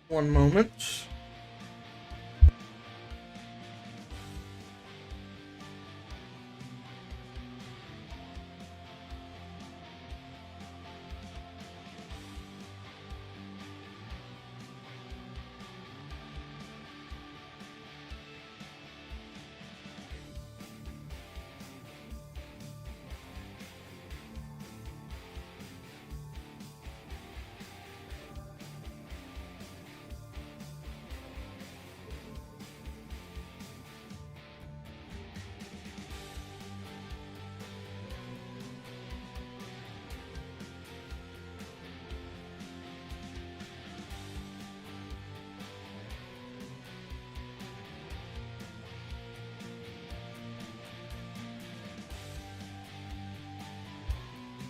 One moment.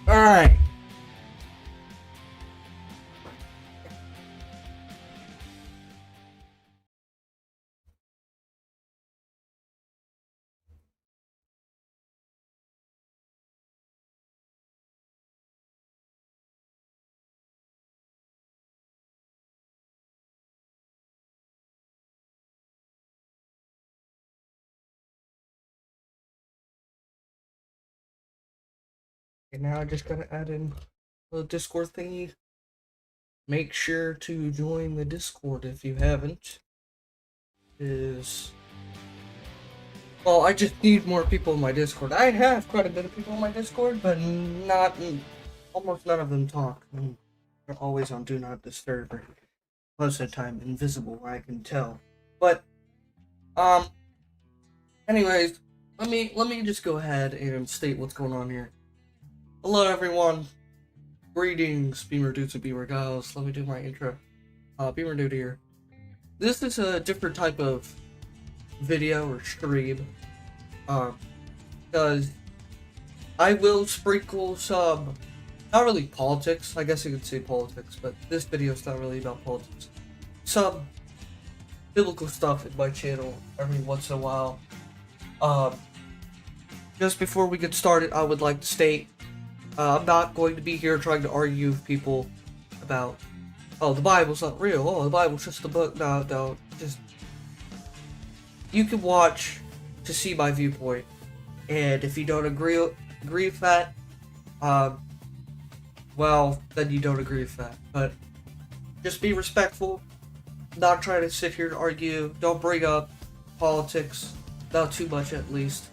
Alright. And now I just gotta add in the Discord thingy. Make sure to join the Discord if you haven't. Is Well, I just need more people in my Discord. I have quite a bit of people in my Discord, but almost none of them talk. They're always on Do Not Disturb, or most of the time invisible, I can tell. But, um, anyways, let me just go ahead and state what's going on here. Hello, everyone. Greetings, Beamer Dudes and Beamer Gals. Let me do my intro. Beamer Dude here. This is a different type of video or stream, because I will sprinkle some, not really politics, I guess you could say politics, but this video is not really about politics. Some biblical stuff in my channel every once in a while. Just before we get started, I would like to state, I'm not going to be here trying to argue with people about, oh, the Bible's not real, oh, the Bible's just a book. No, just, you can watch to see my viewpoint, and if you don't agree with that, well, then you don't agree with that. But just be respectful, not try to sit here and argue, don't bring up politics, not too much at least.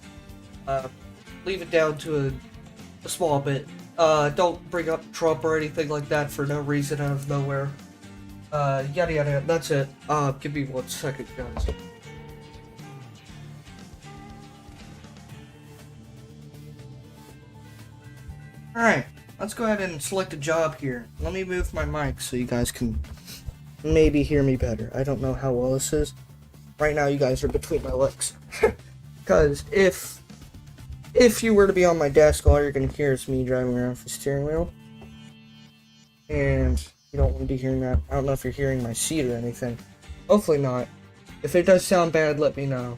Leave it down to a small bit. Don't bring up Trump or anything like that for no reason out of nowhere. Yada yada, that's it. Give me 1 second, guys. Alright, let's go ahead and select a job here. Let me move my mic so you guys can maybe hear me better. I don't know how well this is. Right now you guys are between my legs. Because if you were to be on my desk, all you're going to hear is me driving around with the steering wheel. And you don't want to be hearing that. I don't know if you're hearing my seat or anything. Hopefully not. If it does sound bad, let me know.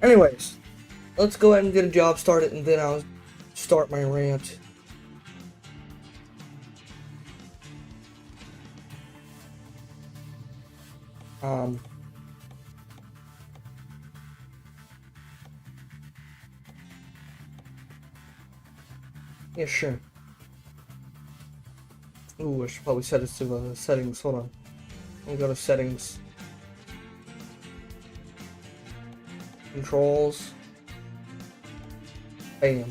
Anyways, let's go ahead and get a job started, and then I'll start my rant. Yeah, sure. Ooh, I should probably set it to settings. Hold on. Let me go to settings. Controls. Bam.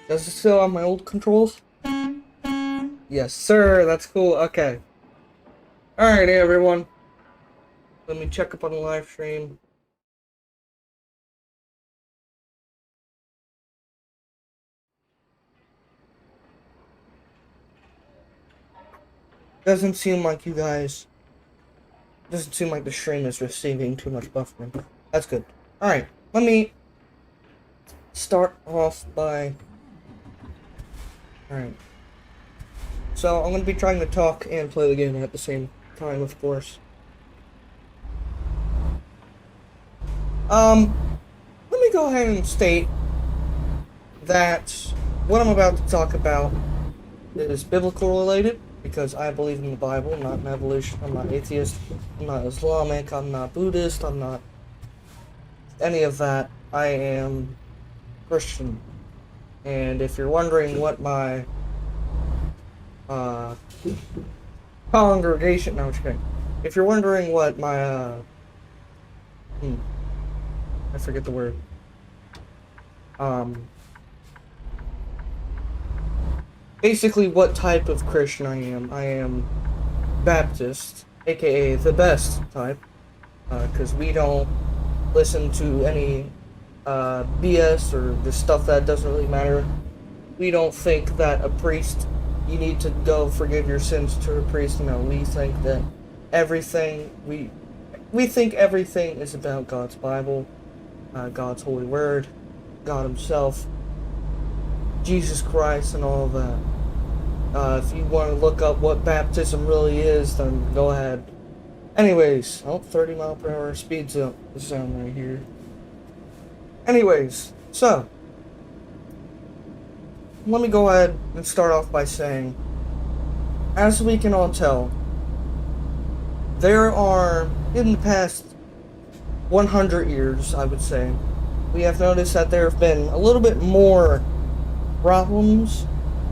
Does it still have my old controls? Yes, sir. That's cool. Okay. Alright, everyone. Let me check up on the live stream. Doesn't seem like the stream is receiving too much buffering. That's good. Alright, let me start off by... Alright. So, I'm going to be trying to talk and play the game at the same time, of course. Let me go ahead and state that what I'm about to talk about is biblical related because I believe in the Bible, not in evolution. I'm not atheist. I'm not Islamic. I'm not Buddhist. I'm not any of that. I am Christian. And if you're wondering what my uh, congregation, no, I'm just kidding. If you're wondering what my I forget the word. Basically, what type of Christian I am Baptist, aka the best type, because we don't listen to any BS or the stuff that doesn't really matter. We don't think that a priest, you need to go forgive your sins to a priest. No, we think that everything, we think everything is about God's Bible, God's holy word, God himself, Jesus Christ, and all of that. If you want to look up what baptism really is, then go ahead. Anyways, 30 mile per hour speed zone right here. Anyways, so let me go ahead and start off by saying, as we can all tell, there are, in the past 100 years, I would say, we have noticed that there have been a little bit more problems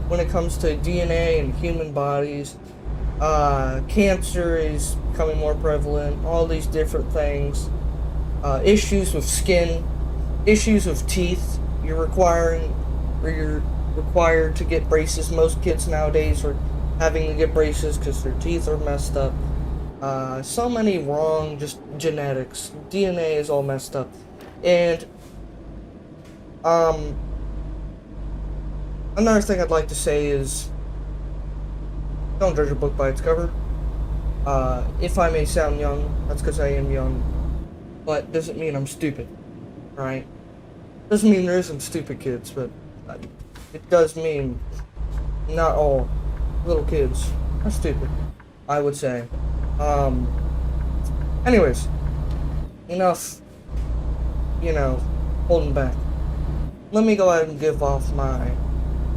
when it comes to DNA and human bodies. Cancer is becoming more prevalent, all these different things. Issues with skin, issues with teeth. You're required to get braces. Most kids nowadays are having to get braces because their teeth are messed up. So many wrong, just genetics. DNA is all messed up. And, another thing I'd like to say is, don't judge a book by its cover. If I may sound young, that's because I am young. But doesn't mean I'm stupid, right? Doesn't mean there isn't stupid kids, but it does mean not all little kids are stupid, I would say. Anyways, enough, holding back. Let me go ahead and give off my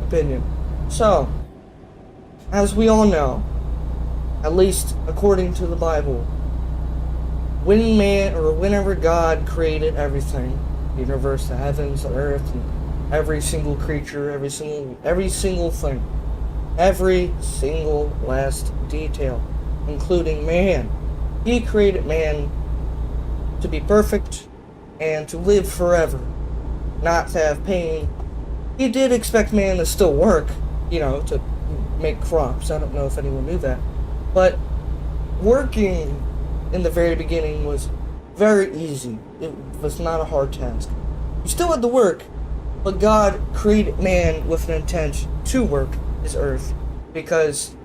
opinion. So, as we all know, at least according to the Bible, whenever God created everything, the universe, the heavens, the earth, and every single creature, every single thing, every single last detail, including man, he created man to be perfect and to live forever, not to have pain. He did expect man to still work, to make crops. I don't know if anyone knew that. But working in the very beginning was very easy. It was not a hard task. You still had to work, but God created man with an intent to work his earth. Because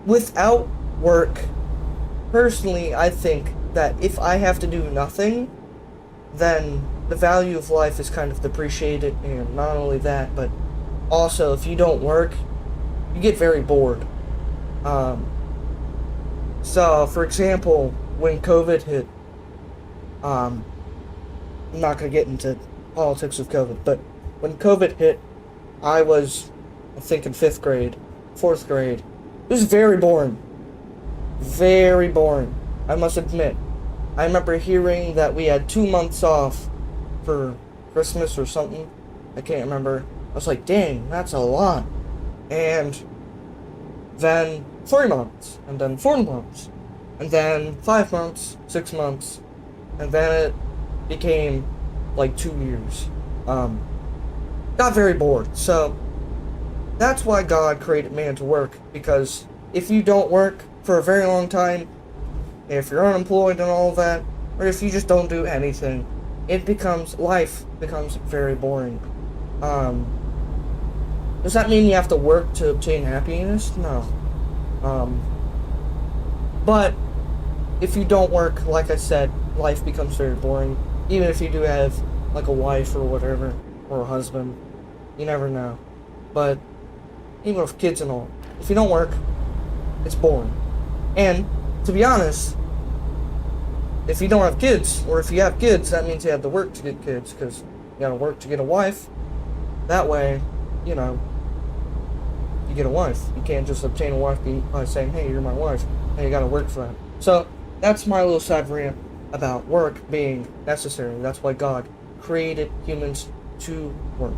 without work, personally, I think that if I have to do nothing, then the value of life is kind of depreciated. And not only that, but also if you don't work, you get very bored. So, for example, when COVID hit, I'm not going to get into politics of COVID, but when COVID hit, I was, I think, in 4th grade. It was very boring. Very boring, I must admit. I remember hearing that we had 2 months off for Christmas or something. I can't remember. I was like, dang, that's a lot. And then 3 months, and then 4 months, and then 5 months, 6 months, and then it became like 2 years. Got very bored. So that's why God created man to work, because if you don't work for a very long time, if you're unemployed and all that, or if you just don't do anything, life becomes very boring. Does that mean you have to work to obtain happiness? No. But if you don't work, like I said, life becomes very boring. Even if you do have like a wife or whatever, or a husband, you never know. But even with kids and all, if you don't work, it's boring. And to be honest, if you don't have kids, or if you have kids, that means you have to work to get kids, because you gotta work to get a wife. That way, you know, you get a wife. You can't just obtain a wife by saying, hey, you're my wife. And you gotta work for that. So, that's my little side rant about work being necessary. That's why God created humans to work.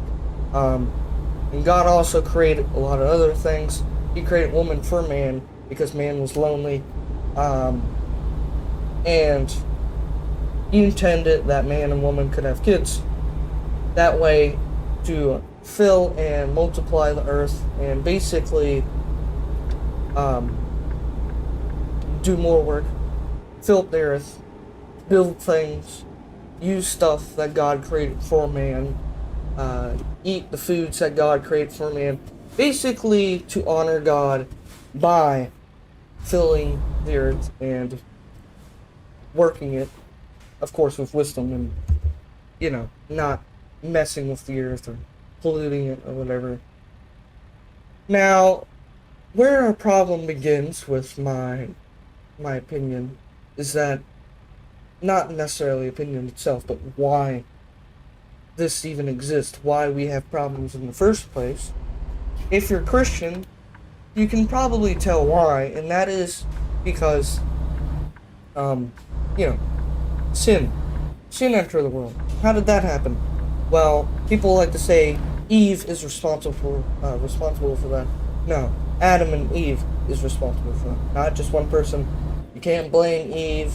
And God also created a lot of other things. He created woman for man because man was lonely. And he intended that man and woman could have kids. That way, to fill and multiply the earth and basically do more work, fill up the earth, build things, use stuff that God created for man, eat the foods that God created for man, basically to honor God by filling the earth and working it, of course, with wisdom and, not messing with the earth or polluting it or whatever. Now, where our problem begins with my opinion is that not necessarily opinion itself, but why this even exists, why we have problems in the first place. If you're Christian, you can probably tell why, and that is because, sin. Sin entered the world. How did that happen? Well, people like to say Eve is responsible for that. No, Adam and Eve is responsible for that. Not just one person. You can't blame Eve.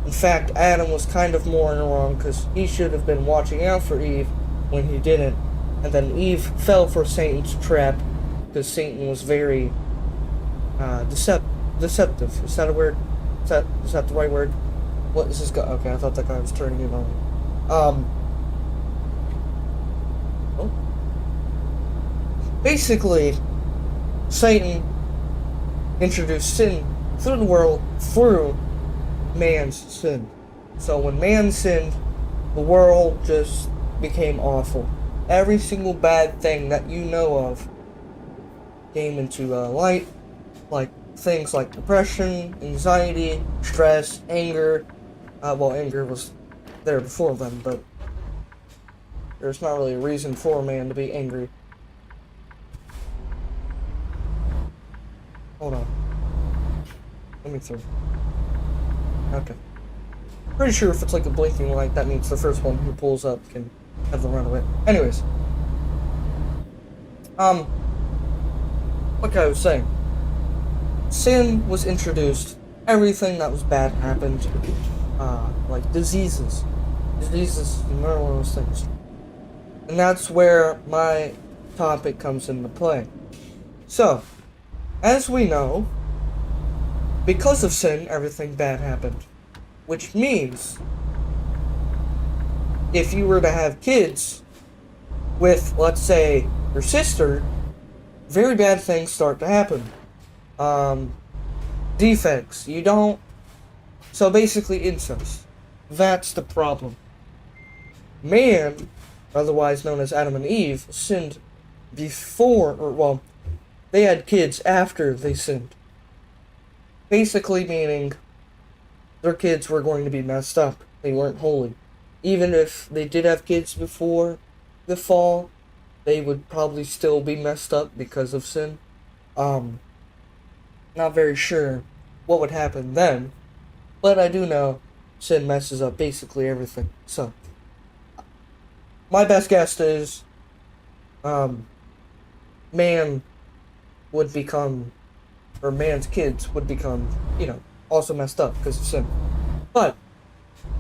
In fact, Adam was kind of more in the wrong because he should have been watching out for Eve when he didn't. And then Eve fell for Satan's trap because Satan was very deceptive. Is that a word? Is that the right word? What is this guy? Okay, I thought that guy was turning it on. Basically, Satan introduced sin through the world through man's sin. So when man sinned, the world just became awful. Every single bad thing that you know of came into light, like things like depression, anxiety, stress, anger. Anger was there before then, but there's not really a reason for a man to be angry. Hold on. Let me through. Okay. Pretty sure if it's like a blinking light, that means the first one who pulls up can have the runaway. Anyways. Like I was saying. Sin was introduced. Everything that was bad happened. Like diseases. Diseases and one of those things. And that's where my topic comes into play. So, as we know, because of sin, everything bad happened. Which means, if you were to have kids with, let's say, your sister, very bad things start to happen. Defects. So basically incest. That's the problem. Man, otherwise known as Adam and Eve, sinned before, they had kids after they sinned. Basically meaning their kids were going to be messed up. They weren't holy. Even if they did have kids before the fall, they would probably still be messed up because of sin. Not very sure what would happen then, but I do know sin messes up basically everything. So, my best guess is, man would become, or man's kids would become, also messed up because of sin. But,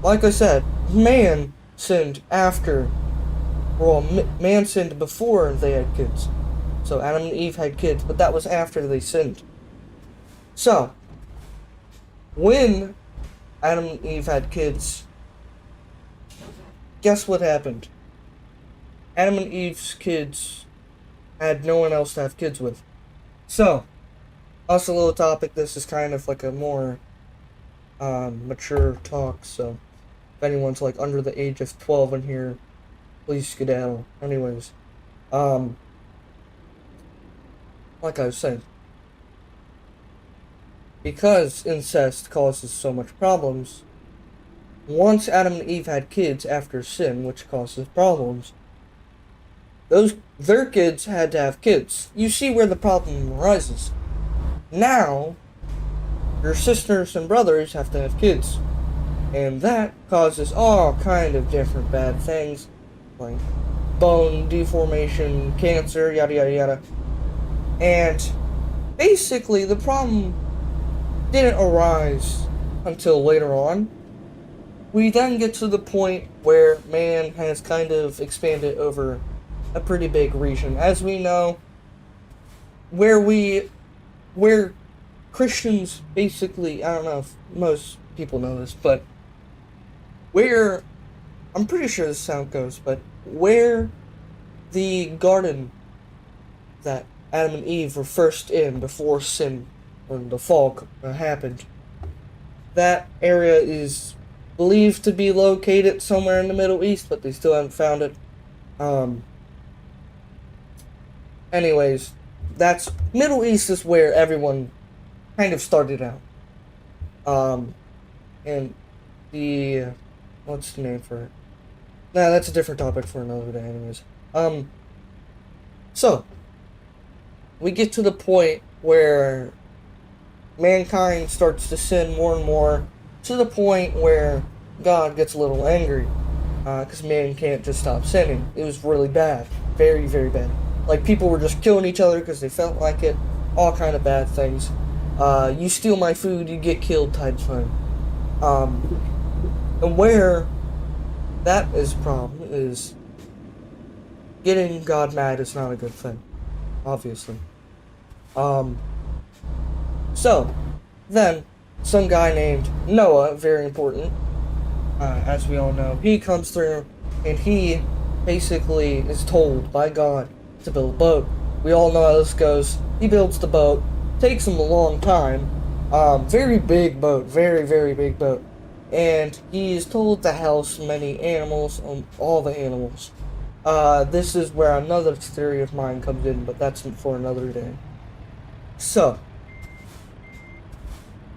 like I said, man sinned after, man sinned before they had kids. So Adam and Eve had kids, but that was after they sinned. So, when Adam and Eve had kids, guess what happened? Adam and Eve's kids had no one else to have kids with. So, also a little topic, this is kind of like a more mature talk, so if anyone's like under the age of 12 in here, please skedaddle. Anyways, like I was saying, because incest causes so much problems, once Adam and Eve had kids after sin, which causes problems, their kids had to have kids. You see where the problem arises. Now, your sisters and brothers have to have kids. And that causes all kind of different bad things, like bone deformation, cancer, yada yada yada. And basically, the problem didn't arise until later on. We then get to the point where man has kind of expanded over a pretty big region. As we know, where Christians basically, I don't know if most people know this, but where, I'm pretty sure this sound goes, but where the garden that Adam and Eve were first in before sin, when the fall happened, that area is believed to be located somewhere in the Middle East, but they still haven't found it. Anyways, that's Middle East is where everyone kind of started out. And the what's the name for it? Nah, that's a different topic for another day, anyways. So we get to the point where mankind starts to sin more and more, to the point where God gets a little angry, because man can't just stop sinning. It was really bad, very, very bad. Like, people were just killing each other because they felt like it, all kind of bad things. You steal my food, you get killed type thing. And where that is a problem is getting God mad is not a good thing, obviously. So, then, some guy named Noah, very important, as we all know, he comes through and he basically is told by God to build a boat. We all know how this goes. He builds the boat, takes him a long time, very big boat, very, very big boat, and he is told to house many animals, all the animals. This is where another theory of mine comes in, but that's for another day. So,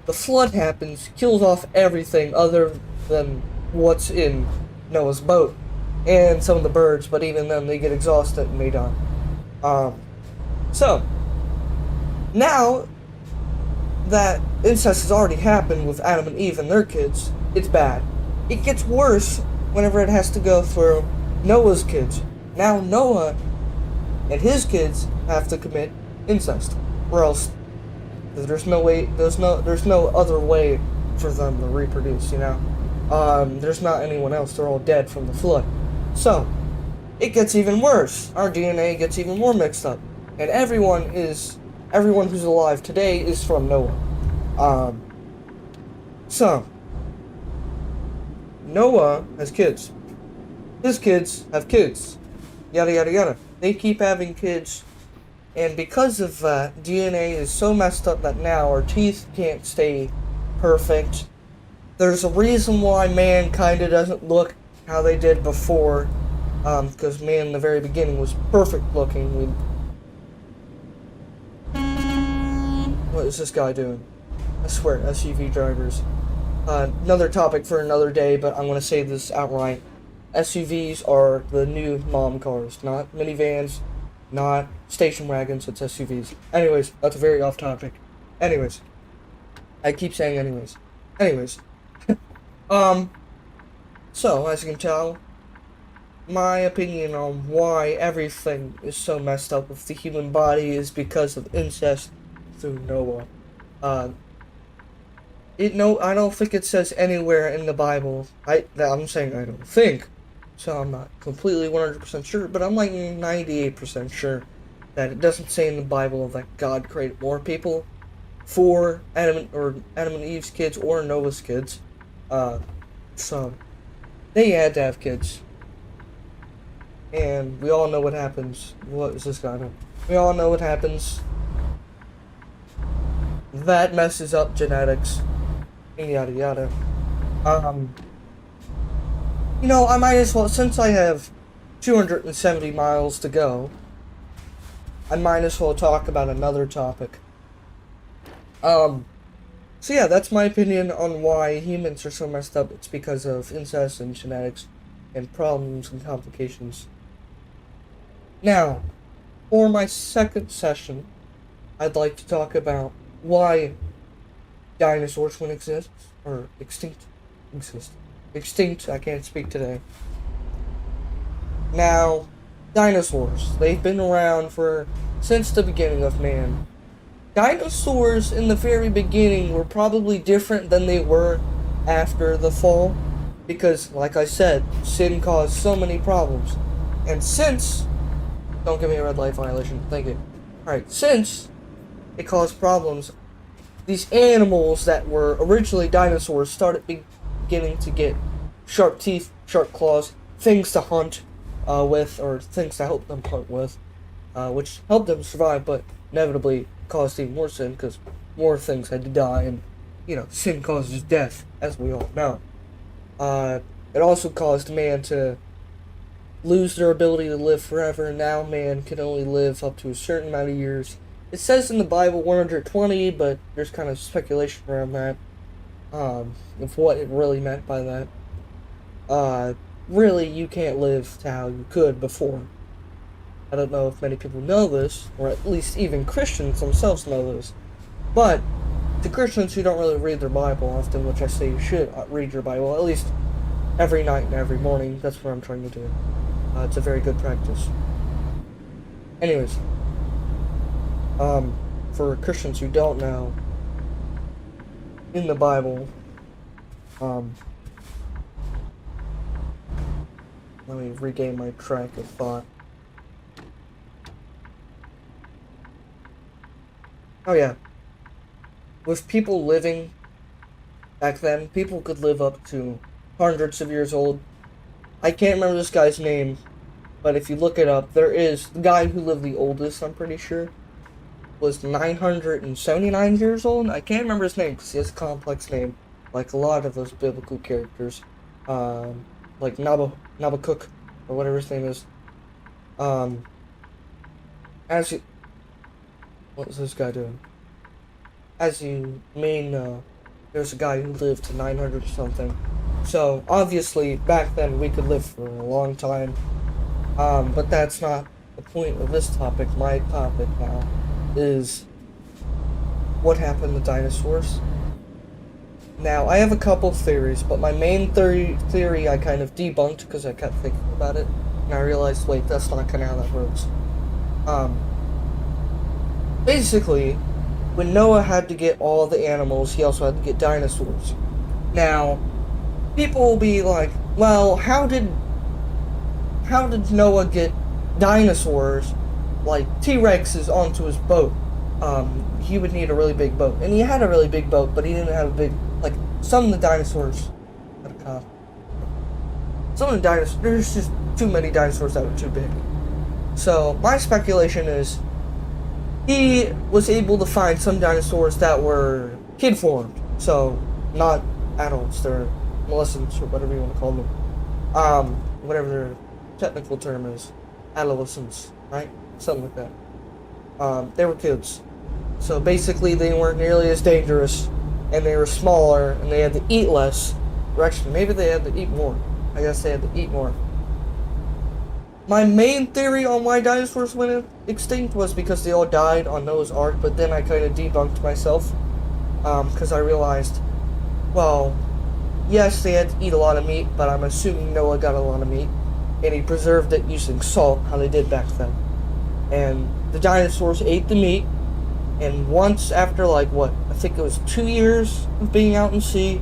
the flood happens, kills off everything other than what's in Noah's boat, and some of the birds, but even then they get exhausted and they die. So, now that incest has already happened with Adam and Eve and their kids, it's bad. It gets worse whenever it has to go through Noah's kids. Now Noah and his kids have to commit incest, or else there's no other way for them to reproduce, you know? There's not anyone else, they're all dead from the flood. So, it gets even worse. Our DNA gets even more mixed up. And everyone who's alive today is from Noah. So, Noah has kids. His kids have kids. Yada yada yada. They keep having kids. And because of that, DNA is so messed up that now our teeth can't stay perfect. There's a reason why man kinda doesn't look how they did before. Because man in the very beginning was perfect looking. What is this guy doing? I swear, SUV drivers. Another topic for another day, but I'm going to say this outright. SUVs are the new mom cars, not minivans, not station wagons, it's SUVs. Anyways, that's very off topic. Anyways. I keep saying anyways. Anyways. So, as you can tell, my opinion on why everything is so messed up with the human body is because of incest through Noah. I don't think it says anywhere in the Bible. I'm saying I don't think, so I'm not completely 100% sure, but I'm like 98% sure that it doesn't say in the Bible that God created more people for Adam and Eve's kids or Noah's kids. So they had to have kids. And we all know what happens. What is this guy doing? We all know what happens. That messes up genetics. And yada yada. You know, I might as well, since I have 270 miles to go, I might as well talk about another topic. So yeah, that's my opinion on why humans are so messed up. It's because of incest and genetics and problems and complications. Now, for my second session, I'd like to talk about why dinosaurs went exist, or extinct, exist. Extinct, I can't speak today. Now, dinosaurs, they've been around since the beginning of man. Dinosaurs in the very beginning were probably different than they were after the fall, because, like I said, sin caused so many problems. And since, don't give me a red light violation, thank you. Alright, since it caused problems, these animals that were originally dinosaurs started beginning to get sharp teeth, sharp claws, things to hunt with, or things to help them hunt with, which helped them survive, but inevitably caused even more sin because more things had to die, and sin causes death, as we all know. It also caused man to lose their ability to live forever. Now man can only live up to a certain amount of years. It says in the Bible 120, but there's kind of speculation around that, of what it really meant by that. Really, you can't live to how you could before. I don't know if many people know this, or at least even Christians themselves know this, but to Christians who don't really read their Bible often, which I say you should read your Bible, at least every night and every morning, that's what I'm trying to do. It's a very good practice. Anyways, for Christians who don't know, in the Bible, let me regain my track of thought. Oh yeah. With people living back then, people could live up to hundreds of years old. I can't remember this guy's name, but if you look it up, there is the guy who lived the oldest, I'm pretty sure, was 979 years old. I can't remember his name because he has a complex name, like a lot of those biblical characters, like Nabokuk, or whatever his name is. What was this guy doing? As you may know, there's a guy who lived to 900 or something. So, obviously, back then we could live for a long time. But that's not the point of this topic. My topic now is what happened to dinosaurs. Now, I have a couple theories, but my main theory I kind of debunked because I kept thinking about it, and I realized, wait, that's not kind of how that works. Basically, when Noah had to get all the animals, he also had to get dinosaurs. Now, people will be like, well, how did Noah get dinosaurs, like T-Rexes, onto his boat? He would need a really big boat. And he had a really big boat, but he didn't have a big, like, some of the dinosaurs, there's just too many dinosaurs that were too big. So, my speculation is, he was able to find some dinosaurs that were kid-formed, so not adults, they're adolescents, or whatever you want to call them. Whatever their technical term is. Adolescents, right? Something like that. They were kids. So basically they weren't nearly as dangerous, and they were smaller, and they had to eat less. Or actually, maybe they had to eat more. I guess they had to eat more. My main theory on why dinosaurs went extinct was because they all died on Noah's Ark, but then I kind of debunked myself, because I realized, well, yes, they had to eat a lot of meat, but I'm assuming Noah got a lot of meat, and he preserved it using salt, how they did back then. And the dinosaurs ate the meat, and once after, like, I think it was 2 years of being out in sea,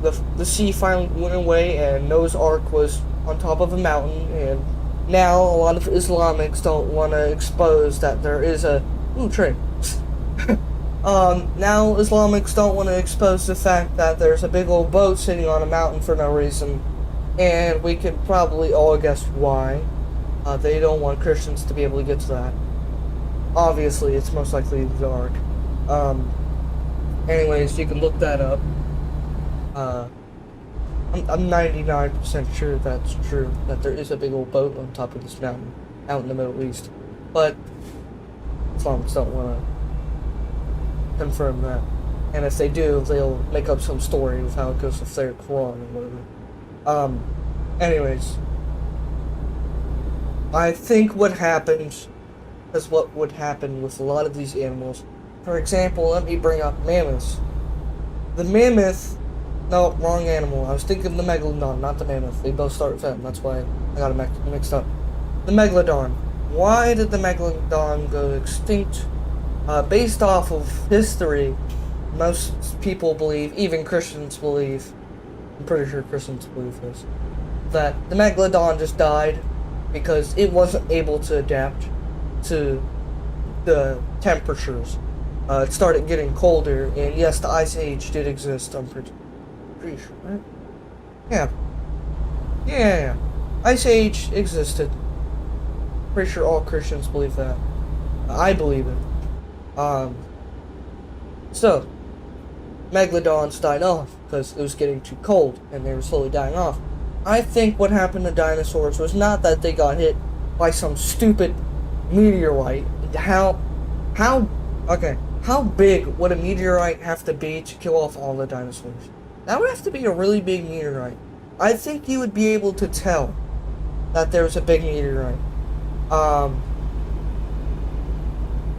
the sea finally went away, and Noah's Ark was on top of a mountain, and now a lot of Islamics don't want to expose that there is a train. Now Islamics don't want to expose the fact that there's a big old boat sitting on a mountain for no reason, and we can probably all guess why. They don't want Christians to be able to get to that. Obviously, it's most likely the Ark. Anyways, you can look that up. I'm 99% sure that's true, that there is a big old boat on top of this mountain out in the Middle East. But Islamics don't want to confirm that. And if they do, they'll make up some story of how it goes with their Quran or whatever. Anyways. I think what happens is what would happen with a lot of these animals. For example, let me bring up mammoths. The mammoth, no, wrong animal. I was thinking of the megalodon, not the mammoth. They both start with M. That's why I got them mixed up. The megalodon. Why did the megalodon go extinct? Based off of history, most people believe, even Christians believe, I'm pretty sure Christians believe this, that the megalodon just died because it wasn't able to adapt to the temperatures. It started getting colder, and yes, the Ice Age did exist. I'm pretty sure, right? Yeah, yeah. Ice Age existed. Pretty sure all Christians believe that. I believe it. So megalodons died off because it was getting too cold, and they were slowly dying off. I think what happened to dinosaurs was not that they got hit by some stupid meteorite. How big would a meteorite have to be to kill off all the dinosaurs? That would have to be a really big meteorite. I think you would be able to tell that there was a big meteorite.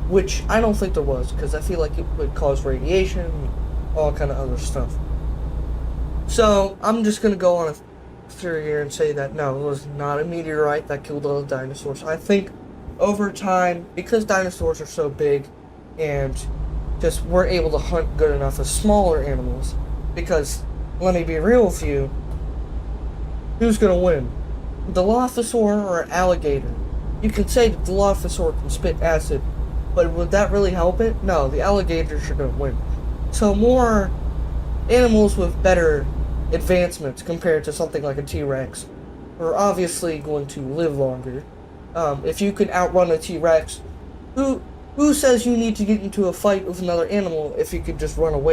Which I don't think there was, because I feel like it would cause radiation, all kind of other stuff. So I'm just gonna go on a theory here and say that no, it was not a meteorite that killed all the dinosaurs. I think over time, because dinosaurs are so big and just weren't able to hunt good enough as smaller animals, because let me be real with you, who's gonna win? Dilophosaur or an alligator? You can say that Dilophosaur can spit acid, but would that really help it? No, the alligators are gonna win. So more animals with better advancements compared to something like a T-Rex are obviously going to live longer. If you can outrun a T-Rex, who says you need to get into a fight with another animal if you could just run away